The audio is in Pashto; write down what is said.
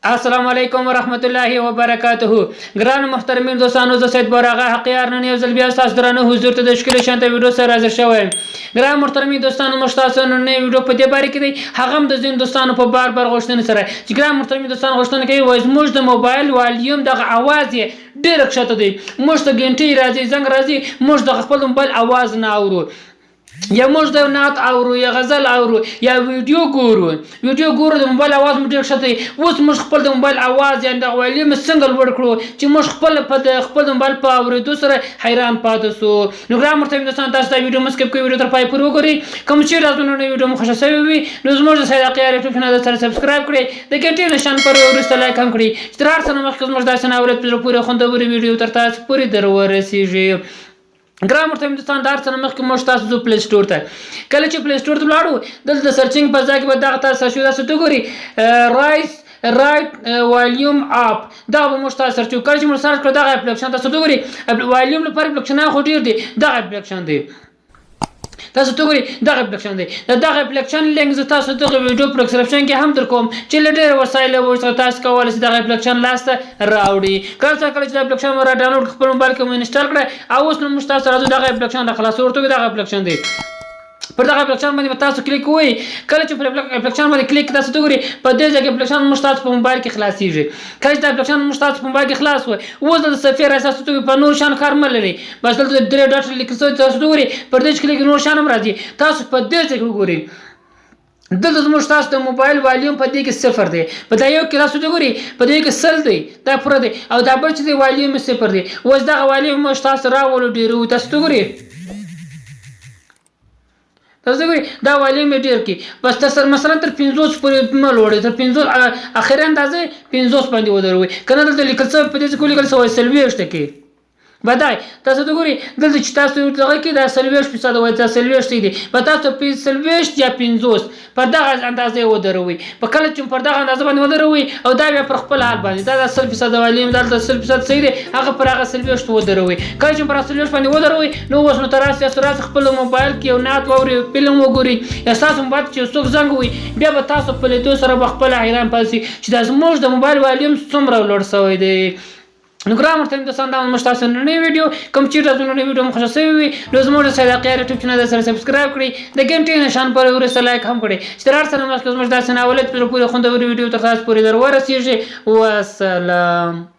السلام علیکم ورحمت الله وبرکاته. ګران محترمین دوستانو، زه سید براغه حقیار نن یو ځل بیا تاسو درنه حضور ته د ښکلي شانته ویډیو سره حاضر شوم. ګران محترمین دوستانو، موږ تاسو نن ویډیو په دې باره کې دی هغه هم د ځینو دوستانو په بار غوښتنې سره چې ګران محترمین دوستانو غوښتنه کوي وایي زموږ د موبایل والیوم دغه اواز یې ډېر ښکته دی، موږ ته ګنټۍ راځي، زنګ راځي، موږ د خپل موبایل اواز نه اورو، یا موږ د نعت اورو، یا غزل اورو، یا ویډیو ګورو د موبایل اواز مو ډېر ښکته دی. اوس موږ خپل د موبایل اواز یا د والیوم څنګه لوړ کړو چې موږ خپل د موبایل په اورېدو سره حیران پاتې سو. نو ګران محترمین دوستان، تاسو دا ویډیو مه سکپ کوئ، ویډیو تر پای پورې وګورئ. کوم چې تاسو نن ویډیو مو خوښه شوې وي نو زموږ د سید حقیار یوټیوب چینل سره سبسکرایب کړئ، د ګنټۍ نشان پر وروسته لایک هم کړئ چې تر هر څه نه مخکې زموږ داسې ناولد په زړه پورې خوندورې ویډیو تر تاسو پورې در ورسېږي. ګران محترمین دوستان، د هر څه نه مخکې موږ تاسو ځو پلی سټور ته. کله چې پلی سټور ته ولاړو، دلته د سرچینګ په ځای کې به دغه تاسو سرچ داسې وګورئ رایټ والیوم اپ، دغه به موږ تاسو سرچ کړو. کله چې موږ سرچ کړو دغه اپلیکیشن تاسو وګورئ، والیوم لپاره اپلیکیشنونه خو ډېر دي، دغه اپلیکیشن دی تاسو ته ګورئ، دغه اپلیکیشن دی. دغه اپلیکیشن لینک زه تاسو دغه ویډیو په ډسکرپشن کې هم در کوم چې له ډېرو وسایلو ورڅخه تاسو کولی شئ دغه اپلیکیشن لاسته راوړئ. کله چې د اپلیکیشن را ډاونلوډ خپل موبایل کې مو انسټال کړئ او اوس نو موږ تاسو راځو دغه اپلیکیشن را خلاصو. ورته دغه اپلیکیشن دی، پر دغه اپلیکیشن باندې تاسو کلیک کوئ. کله چې پر اپلیکیشن باندې کلیک تاسو ته ګورئ، په دې ځای کې اپلیکیشن موږ تاسو په موبایل کې خلاصېږي. کله چې دا اپلیکیشن موږ تاسو په موبایل کې خلاص وي، اوس د صفحې را تاسو ته په نور شان کار مه لرئ، بس دلته درې ډاټ لیکل شوي تاسو ته ګورئ، پر دې چې کلیک نور شان هم راځي، تاسو په دې ځای کې وګورئ. دلته زموږ تاسو د موبایل والیوم په دې کې 0 دی، په دا یو کې تاسو ته ګورئ په دې کې 100 دی، دا پوره دی، او دا بل چې دی والیوم 0 دی. اوس دغه والیوم موږ تاسو راولو ډېرو، تاسو ته ګورئ دا والیوم یې ډېر کی، بس تاسو مثلا تر 50 پورې مه لوړئ، تر 50 اخري اندازې 50 باندې ودروئ. که نه دلته لیکل شوی په دې ځای کې لیکل شوی 40 کې بدای تاسو ته ګورئ، دلته چې تاسو دغه کې دا 40% وایي، دا 40 دی، په تاسو 40 یا 50 په دغه اندازې ودروئ. په کله چې پر دغه اندازه باندې ودروئ او دا بیا پر خپل حال باندې دا 100% والیوم دلته 100% صحیح دی، هغه پر هغه 40 ودروئ. کله چې پر 40 باندې ودروئ نو اوس نو تاسو خپل موبایل کې یو نعت واورئ، فلم وګورئ، یا تاسو موبایل چې څوک زنګ ووهي بیا به تاسو په لیدو سره به خپله حیران پاتې شئ چې دا زموږ د موبایل والیوم څومره لوړ شوی دی. نو ګران محترمین دوستان، دا موږ تاسو نننۍ ویډیو کوم چیرته تاسو نننۍ ویډیو مو خوښه شوې وي نو زموږ د سید حقیار یوټیوب چینل سره سبسکرایب کړئ، د ګنټۍ نشان پر وروسته لایک هم کړئ چې تر هر څه نه مخکې زموږ داسې ناولد په زړه پورې خوندورې ویډیو تر تاسو پورې در ورسېږي. والسلام.